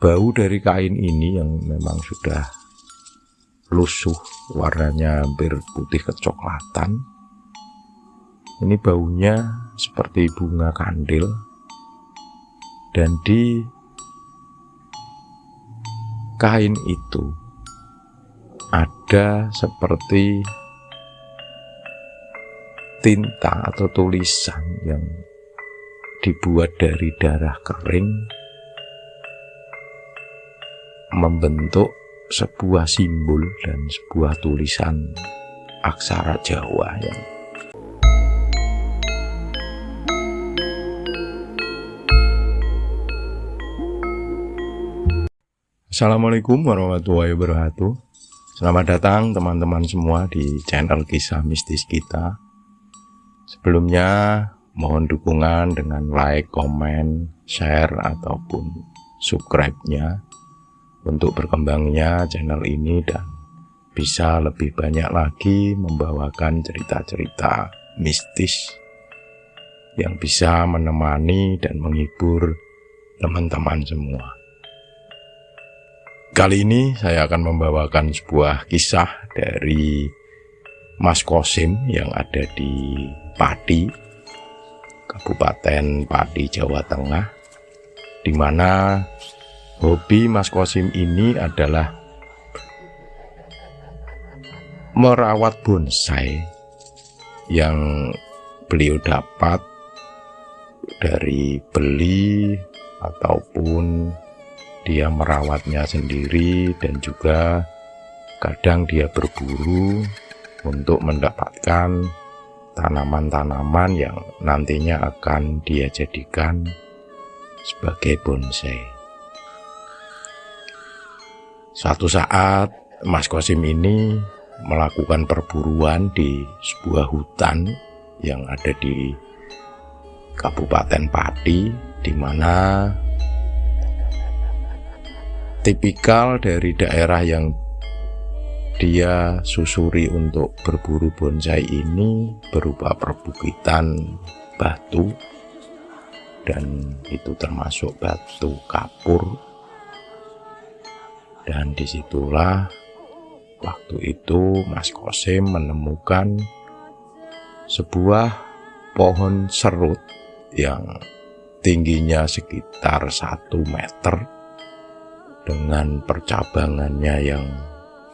Bau dari kain ini yang memang sudah lusuh, warnanya hampir putih kecoklatan. Ini baunya seperti bunga kandil, dan di kain itu ada seperti tinta atau tulisan yang dibuat dari darah kering, membentuk sebuah simbol dan sebuah tulisan aksara Jawa yang Assalamualaikum warahmatullahi wabarakatuh. Selamat datang teman-teman semua di channel Kisah Mistis kita. Sebelumnya mohon dukungan dengan like, komen, share ataupun subscribe-nya untuk berkembangnya channel ini dan bisa lebih banyak lagi membawakan cerita-cerita mistis yang bisa menemani dan menghibur teman-teman semua. Kali ini saya akan membawakan sebuah kisah dari Mas Kosim yang ada di Pati, Kabupaten Pati, Jawa Tengah, di mana hobi Mas Kosim ini adalah merawat bonsai yang beliau dapat dari beli ataupun dia merawatnya sendiri, dan juga kadang dia berburu untuk mendapatkan tanaman-tanaman yang nantinya akan dia jadikan sebagai bonsai. Suatu saat Mas Kosim ini melakukan perburuan di sebuah hutan yang ada di Kabupaten Pati, di mana tipikal dari daerah yang dia susuri untuk berburu bonsai ini berupa perbukitan batu, dan itu termasuk batu kapur. Dan disitulah waktu itu Mas Kosim menemukan sebuah pohon serut yang tingginya sekitar 1 meter dengan percabangannya yang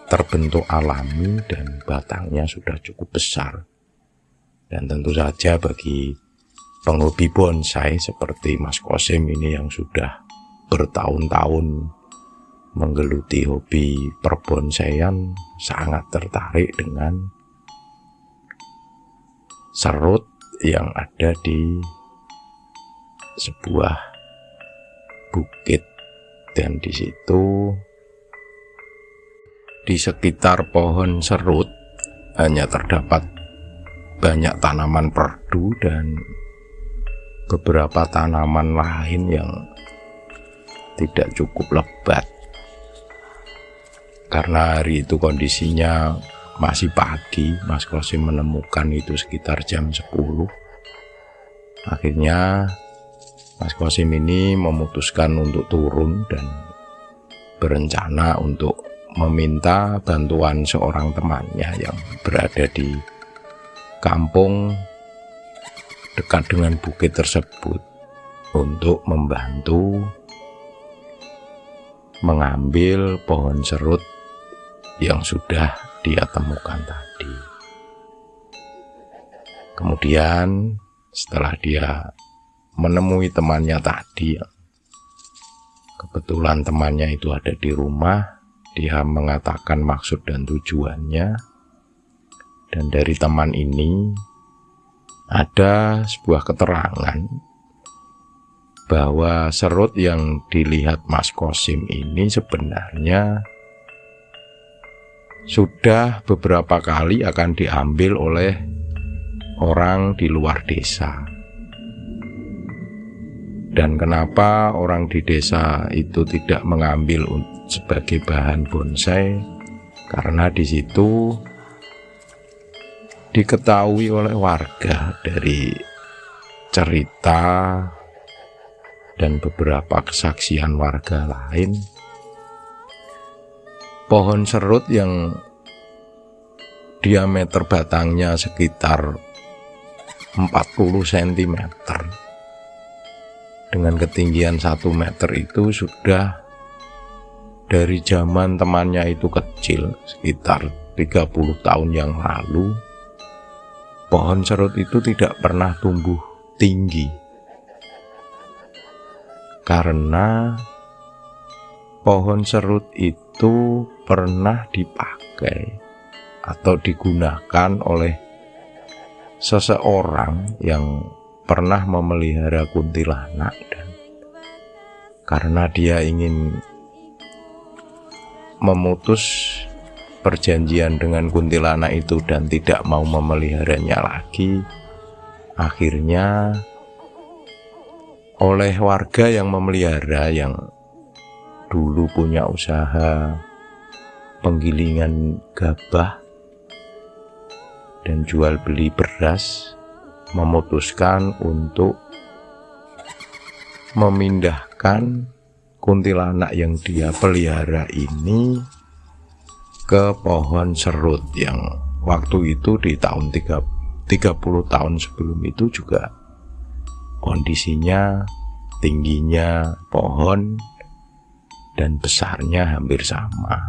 terbentuk alami dan batangnya sudah cukup besar. Dan tentu saja bagi penghobi bonsai seperti Mas Kosim ini yang sudah bertahun-tahun menggeluti hobi perbonsaian, sangat tertarik dengan serut yang ada di sebuah bukit. Dan di situ, di sekitar pohon serut hanya terdapat banyak tanaman perdu dan beberapa tanaman lain yang tidak cukup lebat. Karena hari itu kondisinya masih pagi, Mas Kosim menemukan itu sekitar jam 10. Akhirnya Mas Kosim ini memutuskan untuk turun dan berencana untuk meminta bantuan seorang temannya yang berada di kampung dekat dengan bukit tersebut untuk membantu mengambil pohon serut yang sudah dia temukan tadi. Kemudian setelah dia menemui temannya tadi, kebetulan temannya itu ada di rumah, dia mengatakan maksud dan tujuannya, dan dari teman ini ada sebuah keterangan bahwa serut yang dilihat Mas Kosim ini sebenarnya sudah beberapa kali akan diambil oleh orang di luar desa. Dan kenapa orang di desa itu tidak mengambil sebagai bahan bonsai? Karena di situ diketahui oleh warga dari cerita dan beberapa kesaksian warga lain, pohon serut yang diameter batangnya sekitar 40 cm dengan ketinggian 1 meter itu sudah dari zaman temannya itu kecil, sekitar 30 tahun yang lalu, pohon serut itu tidak pernah tumbuh tinggi karena pohon serut itu pernah dipakai atau digunakan oleh seseorang yang pernah memelihara kuntilanak, dan karena dia ingin memutus perjanjian dengan kuntilanak itu dan tidak mau memeliharanya lagi, akhirnya oleh warga yang memelihara, yang dulu punya usaha penggilingan gabah dan jual beli beras, memutuskan untuk memindahkan kuntilanak yang dia pelihara ini ke pohon serut yang waktu itu di tahun 30 tahun sebelum itu juga kondisinya, tingginya pohon dan besarnya hampir sama.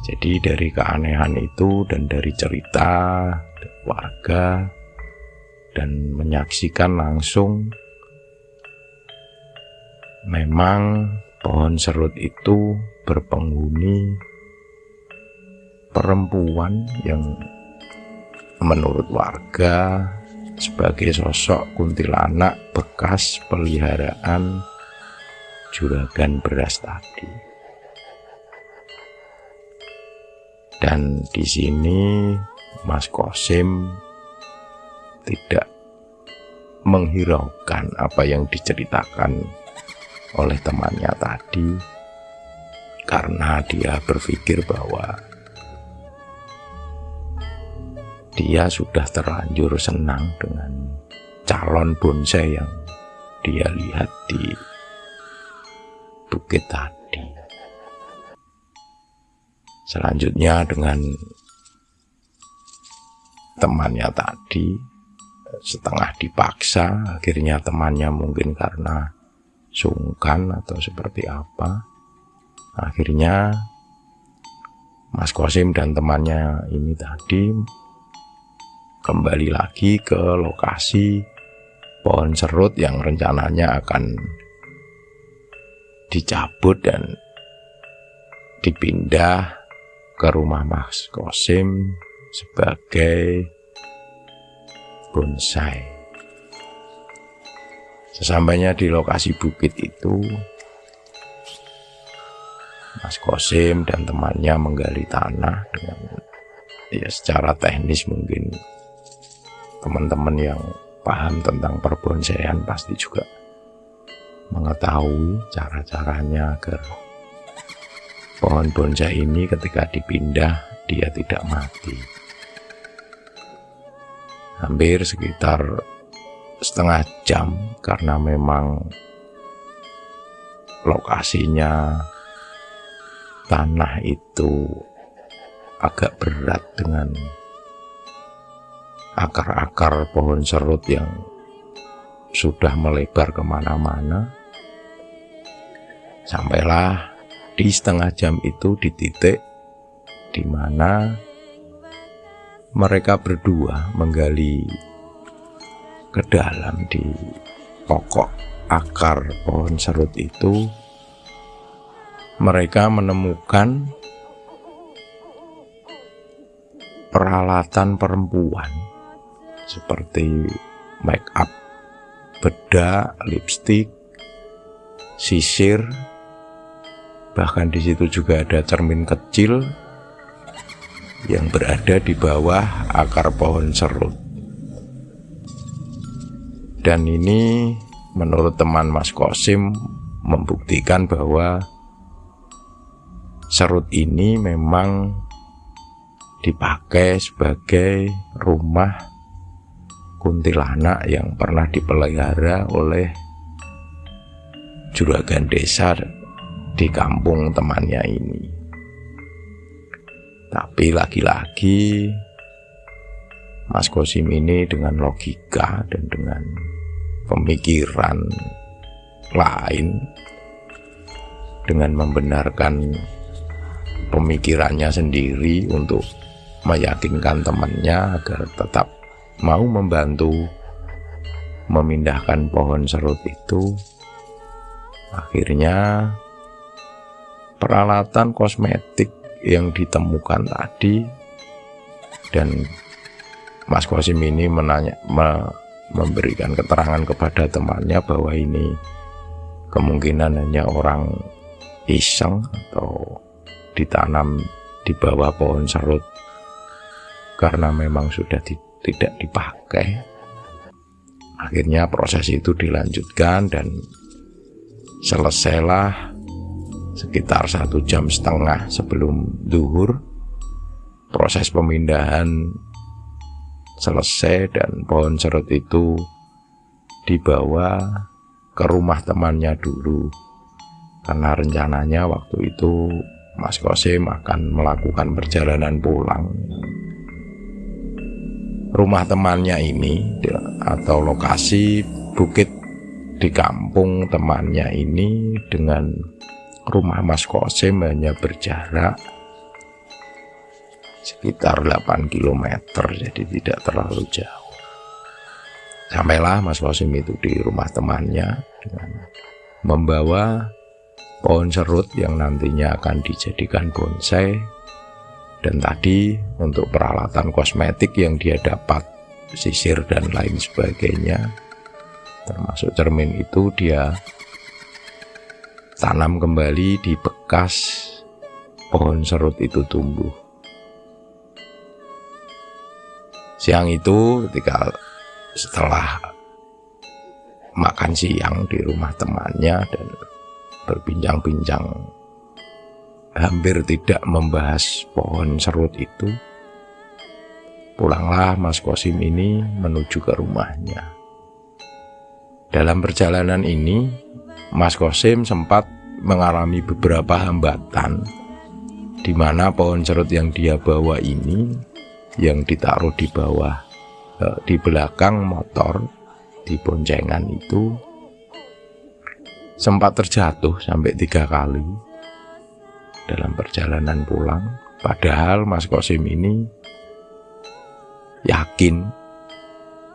Jadi dari keanehan itu dan dari cerita warga dan menyaksikan langsung, memang pohon serut itu berpenghuni perempuan yang menurut warga sebagai sosok kuntilanak bekas peliharaan juragan beras tadi. Dan di sini Mas Qasim tidak menghiraukan apa yang diceritakan oleh temannya tadi, karena dia berpikir bahwa dia sudah terlanjur senang dengan calon bonsai yang dia lihat di bukit tadi. Selanjutnya dengan temannya tadi, setengah dipaksa, akhirnya temannya mungkin karena sungkan atau seperti apa, akhirnya Mas Qasim dan temannya ini tadi kembali lagi ke lokasi pohon serut yang rencananya akan dicabut dan dipindah ke rumah Mas Qasim sebagai bonsai. Sesampainya di lokasi bukit itu, Mas Qasim dan temannya menggali tanah dengan secara teknis. Mungkin teman-teman yang paham tentang perbonsaian pasti juga mengetahui cara-caranya agar pohon bonsai ini ketika dipindah dia tidak mati. Hampir sekitar setengah jam, karena memang lokasinya tanah itu agak berat dengan akar-akar pohon serut yang sudah melebar kemana-mana. Sampailah di setengah jam itu di titik di mana mereka berdua menggali ke dalam di pokok akar pohon serut itu. Mereka menemukan peralatan perempuan seperti make up, bedak, lipstik, sisir, bahkan di situ juga ada cermin kecil yang berada di bawah akar pohon serut. Dan ini menurut teman Mas Qasim membuktikan bahwa serut ini memang dipakai sebagai rumah kuntilanak yang pernah dipelihara oleh juragan desa di kampung temannya ini. Tapi lagi-lagi Mas Qasim ini dengan logika dan dengan pemikiran lain, dengan membenarkan pemikirannya sendiri untuk meyakinkan temannya agar tetap mau membantu memindahkan pohon serut itu. Akhirnya peralatan kosmetik yang ditemukan tadi, dan Mas Qasim ini memberikan keterangan kepada temannya bahwa ini kemungkinan hanya orang iseng atau ditanam di bawah pohon serut karena memang sudah tidak dipakai. Akhirnya proses itu dilanjutkan dan selesailah sekitar 1,5 jam sebelum zuhur. Proses pemindahan selesai dan pohon serut itu dibawa ke rumah temannya dulu, karena rencananya waktu itu Mas Qasim akan melakukan perjalanan pulang. Rumah temannya ini atau lokasi bukit di kampung temannya ini dengan rumah Mas Qasim hanya berjarak sekitar 8 km, jadi tidak terlalu jauh. Sampailah Mas Qasim itu di rumah temannya dengan membawa pohon serut yang nantinya akan dijadikan bonsai, dan tadi untuk peralatan kosmetik yang dia dapat, sisir dan lain sebagainya, termasuk cermin, itu dia tanam kembali di bekas pohon serut itu tumbuh. Siang itu ketika setelah makan siang di rumah temannya dan berbincang-bincang hampir tidak membahas pohon serut itu, pulanglah Mas Qasim ini menuju ke rumahnya. Dalam perjalanan ini Mas Qasim sempat mengalami beberapa hambatan, di mana pohon serut yang dia bawa ini, yang ditaruh di bawah, di belakang motor, di boncengan itu, sempat terjatuh sampai 3 kali dalam perjalanan pulang. Padahal Mas Qasim ini yakin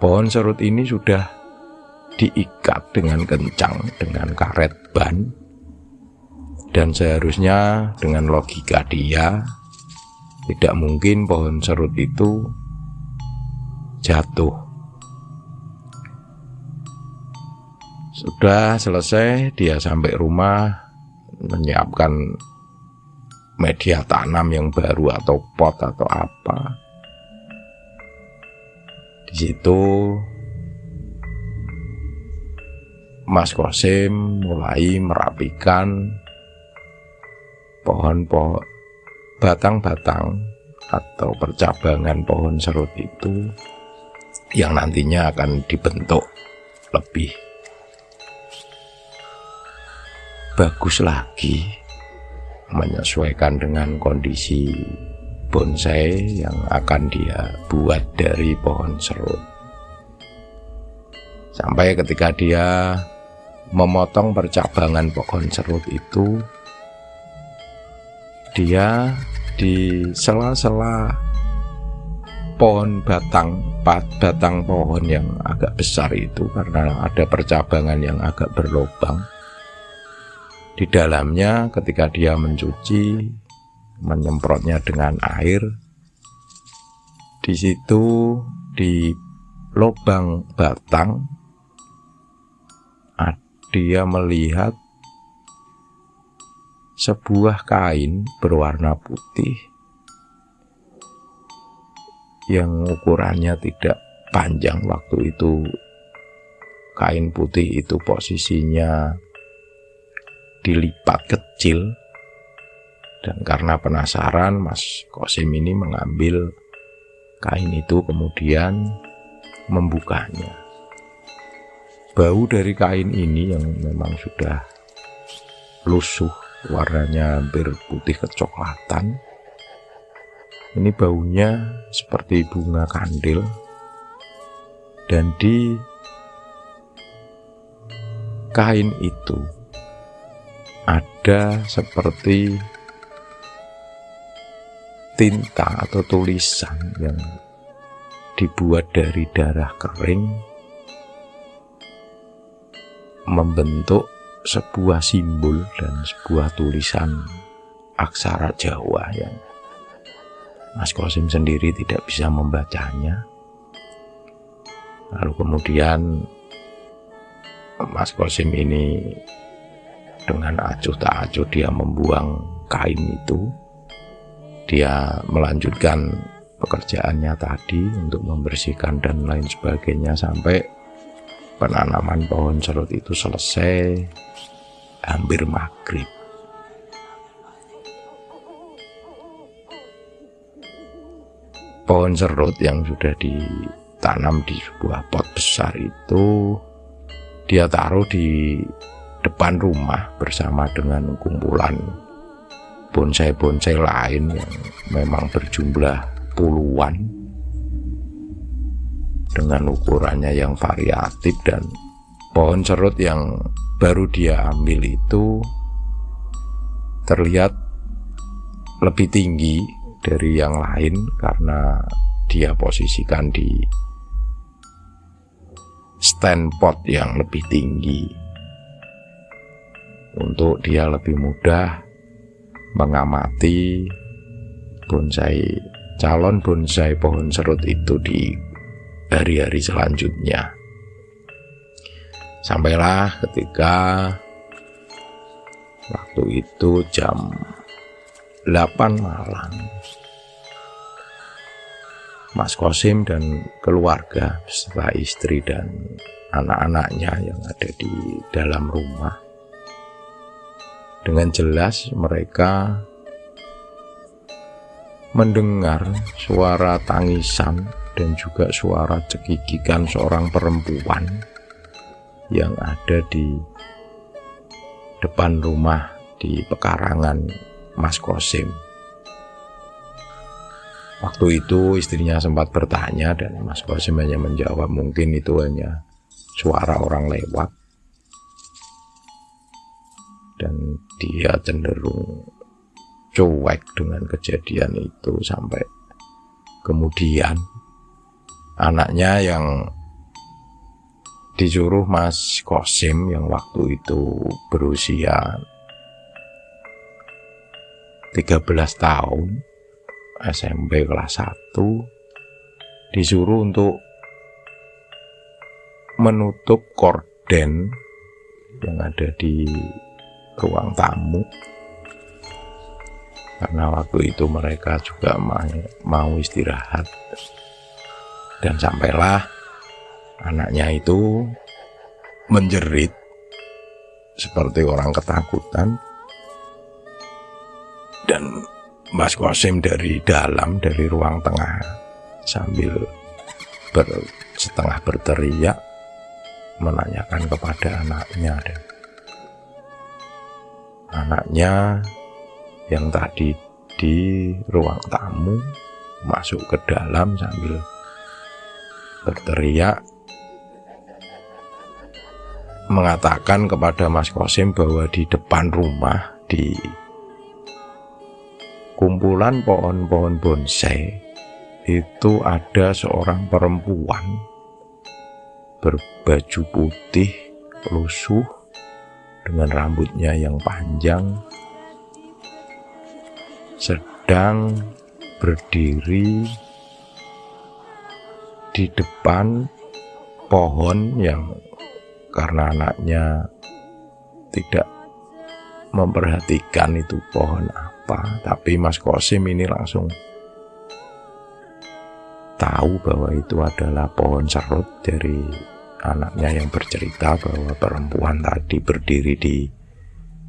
pohon serut ini sudah diikat dengan kencang dengan karet ban, dan seharusnya dengan logika dia tidak mungkin pohon serut itu jatuh. Sudah selesai, dia sampai rumah menyiapkan media tanam yang baru atau pot atau apa. Di situ Mas Qasim mulai merapikan pohon-pohon, batang-batang atau percabangan pohon serut itu yang nantinya akan dibentuk lebih bagus lagi, menyesuaikan dengan kondisi bonsai yang akan dia buat dari pohon serut. Sampai ketika dia memotong percabangan pohon serut itu, dia di sela-sela pohon batang pohon yang agak besar itu, karena ada percabangan yang agak berlubang di dalamnya, ketika dia mencuci, menyemprotnya dengan air, di situ di lubang batang dia melihat sebuah kain berwarna putih yang ukurannya tidak panjang. Waktu itu kain putih itu posisinya dilipat kecil, dan karena penasaran Mas Qasim ini mengambil kain itu kemudian membukanya. Bau dari kain ini yang memang sudah lusuh, warnanya hampir putih kecoklatan. Ini baunya seperti bunga kandil, dan di kain itu ada seperti tinta atau tulisan yang dibuat dari darah kering, membentuk sebuah simbol dan sebuah tulisan aksara Jawa yang Mas Qasim sendiri tidak bisa membacanya. Lalu kemudian Mas Qasim ini dengan acuh tak acuh dia membuang kain itu. Dia melanjutkan pekerjaannya tadi untuk membersihkan dan lain sebagainya sampai penanaman pohon serut itu selesai hampir maghrib. Pohon serut yang sudah ditanam di sebuah pot besar itu dia taruh di depan rumah bersama dengan kumpulan bonsai-bonsai lain yang memang berjumlah puluhan dengan ukurannya yang variatif, dan pohon serut yang baru dia ambil itu terlihat lebih tinggi dari yang lain karena dia posisikan di stand pot yang lebih tinggi untuk dia lebih mudah mengamati calon bonsai pohon serut itu di hari-hari selanjutnya. Sampailah ketika waktu itu jam 8 malam, Mas Qasim dan keluarga beserta istri dan anak-anaknya yang ada di dalam rumah, dengan jelas mereka mendengar suara tangisan dan juga suara cekikikan seorang perempuan yang ada di depan rumah di pekarangan Mas Qasim. Waktu itu istrinya sempat bertanya dan Mas Qasim hanya menjawab mungkin itu hanya suara orang lewat, dan dia cenderung cuek dengan kejadian itu sampai kemudian anaknya yang disuruh Mas Qasim yang waktu itu berusia 13 tahun, SMP kelas 1, disuruh untuk menutup korden yang ada di ruang tamu, karena waktu itu mereka juga mau istirahat. Dan sampailah anaknya itu menjerit seperti orang ketakutan, dan Mas Qasim dari dalam, dari ruang tengah, sambil setengah berteriak menanyakan kepada anaknya, dan anaknya yang tadi di ruang tamu masuk ke dalam sambil berteriak mengatakan kepada Mas Qasim bahwa di depan rumah, di kumpulan pohon-pohon bonsai itu ada seorang perempuan berbaju putih lusuh dengan rambutnya yang panjang, sedang berdiri di depan pohon yang karena anaknya tidak memperhatikan itu pohon apa, tapi Mas Qasim ini langsung tahu bahwa itu adalah pohon serut dari anaknya yang bercerita bahwa perempuan tadi berdiri di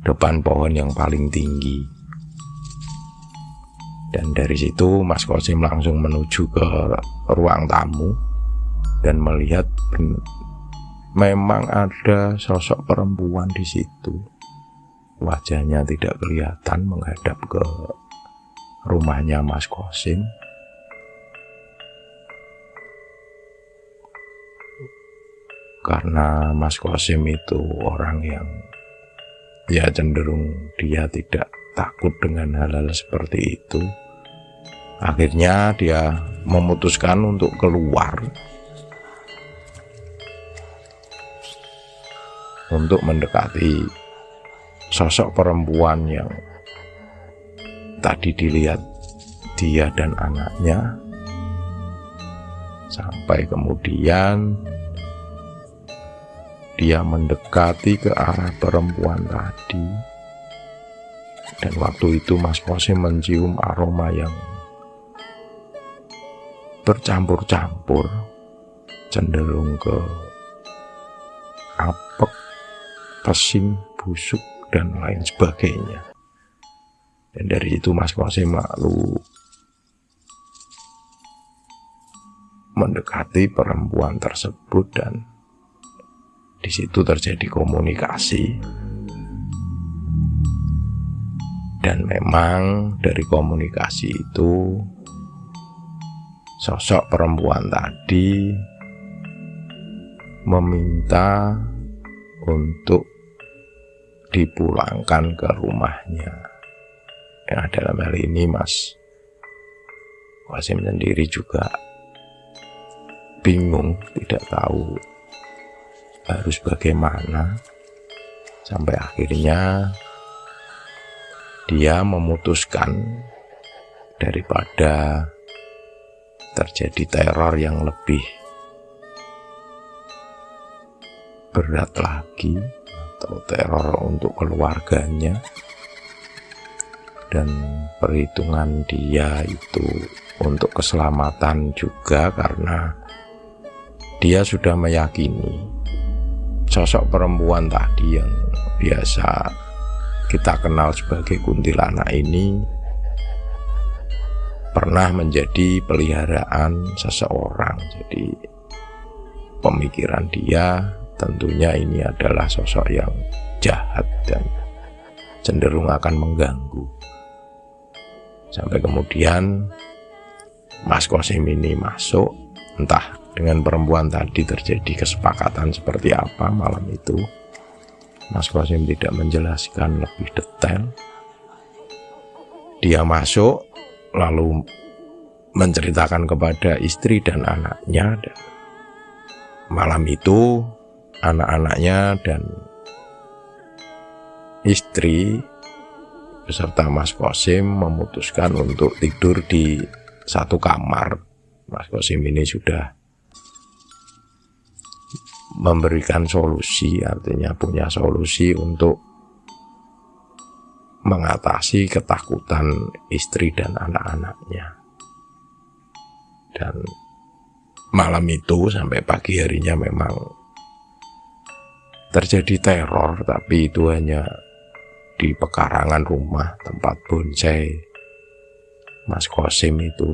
depan pohon yang paling tinggi. Dan dari situ Mas Qasim langsung menuju ke ruang tamu dan melihat memang ada sosok perempuan di situ wajahnya tidak kelihatan menghadap ke rumahnya Mas Qasim. Karena Mas Qasim itu orang yang ya cenderung dia tidak takut dengan hal-hal seperti itu. Akhirnya dia memutuskan untuk keluar untuk mendekati sosok perempuan yang tadi dilihat dia dan anaknya, sampai kemudian dia mendekati ke arah perempuan tadi. Dan waktu itu Mas Qasim mencium aroma yang bercampur-campur, cenderung ke apek, pesing, busuk, dan lain sebagainya. Dan dari itu Mas Qasim lalu mendekati perempuan tersebut, dan di situ terjadi komunikasi. Dan memang dari komunikasi itu sosok perempuan tadi meminta untuk dipulangkan ke rumahnya. Ya, dalam hal ini Mas Qasim sendiri juga bingung, tidak tahu harus bagaimana, sampai akhirnya dia memutuskan daripada terjadi teror yang lebih berat lagi, atau teror untuk keluarganya, dan perhitungan dia itu untuk keselamatan juga, karena dia sudah meyakini sosok perempuan tadi yang biasa kita kenal sebagai kuntilanak ini pernah menjadi peliharaan seseorang. Jadi pemikiran dia tentunya ini adalah sosok yang jahat dan cenderung akan mengganggu. Sampai kemudian Mas Qasim ini masuk, entah dengan perempuan tadi terjadi kesepakatan seperti apa malam itu. Mas Qasim tidak menjelaskan lebih detail. Dia masuk lalu menceritakan kepada istri dan anaknya, dan malam itu anak-anaknya dan istri beserta Mas Qasim memutuskan untuk tidur di satu kamar. Mas Qasim ini sudah memberikan solusi, artinya punya solusi untuk mengatasi ketakutan istri dan anak-anaknya. Dan malam itu sampai pagi harinya memang terjadi teror, tapi itu hanya di pekarangan rumah tempat bonsai Mas Qasim itu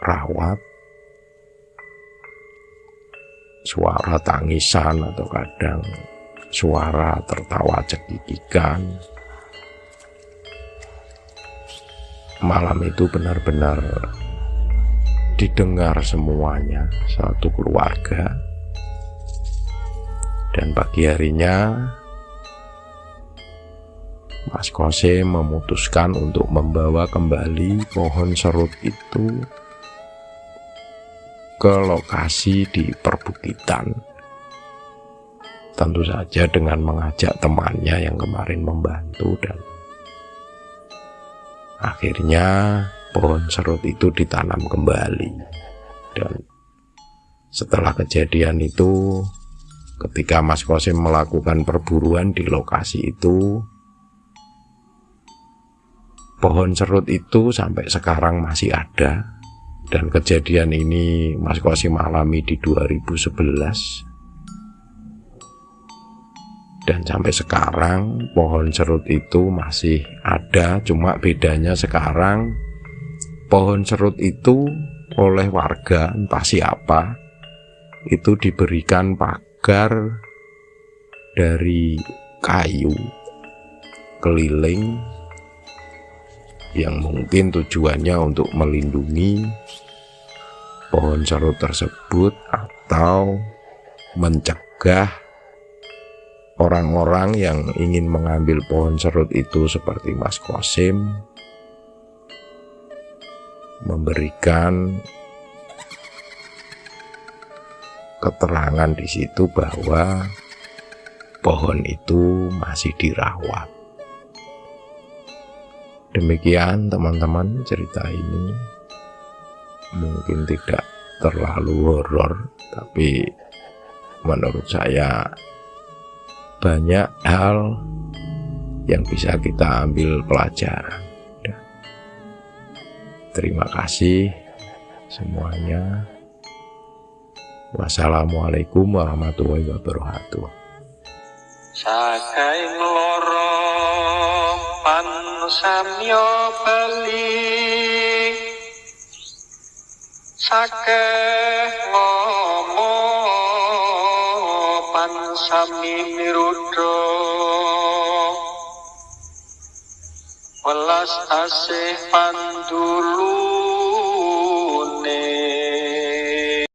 dirawat. Suara tangisan atau kadang suara tertawa cekikikan. Malam itu benar-benar didengar semuanya, satu keluarga. Dan pagi harinya Mas Qasim memutuskan untuk membawa kembali pohon serut itu ke lokasi di perbukitan. Tentu saja dengan mengajak temannya yang kemarin membantu, dan akhirnya pohon serut itu ditanam kembali. Dan setelah kejadian itu, ketika Mas Qasim melakukan perburuan di lokasi itu, pohon serut itu sampai sekarang masih ada. Dan kejadian ini Mas Qasim alami di 2011. Dan sampai sekarang pohon serut itu masih ada, cuma bedanya sekarang pohon serut itu oleh warga entah siapa itu diberikan pagar dari kayu keliling yang mungkin tujuannya untuk melindungi pohon serut tersebut atau mencegah orang-orang yang ingin mengambil pohon serut itu seperti Mas Qasim memberikan keterangan di situ bahwa pohon itu masih dirawat. Demikian teman-teman, cerita ini mungkin tidak terlalu horor, tapi menurut saya banyak hal yang bisa kita ambil pelajaran. Terima kasih semuanya. Wassalamualaikum warahmatullahi wabarakatuh. Sakai meloro pan samyo bali, sakeh ngomo pan sami mirudo, welas asih pandulu